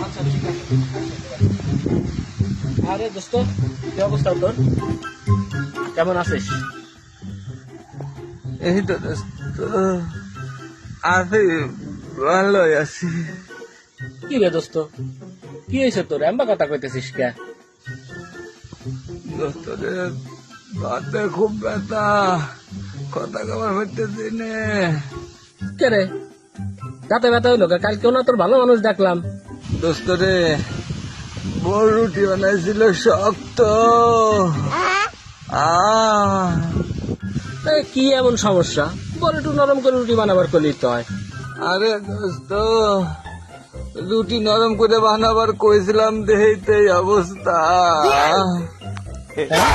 আচ্ছা ঠিক আছে। আরে দোস্ত, কি অবস্থা তোর? কেমন আছিস? এই তো দোস্ত, আছি, ভালোই আছি। কি রে দোস্ত, কি হয়েছে তোর? এম্বা কথা কইতেছিস কে? দোস্ত রে, বাতে খুব ব্যথা, কথা কবার হইতেছি নে। কে রে, রাতে ব্যথা হইলো কে? কালকেও না তোর ভালো মানুষ দেখলাম। দোস্ত রে, বড় রুটি বানাইছিল শক্ত। কি এমন সমস্যা? বল একটু নরম করে রুটি বানাবার করলি তো হয়। আরে দোস্ত, রুটি নরম করে বানাবার কইছিলাম, দেইতে অবস্থা। হ্যাঁ?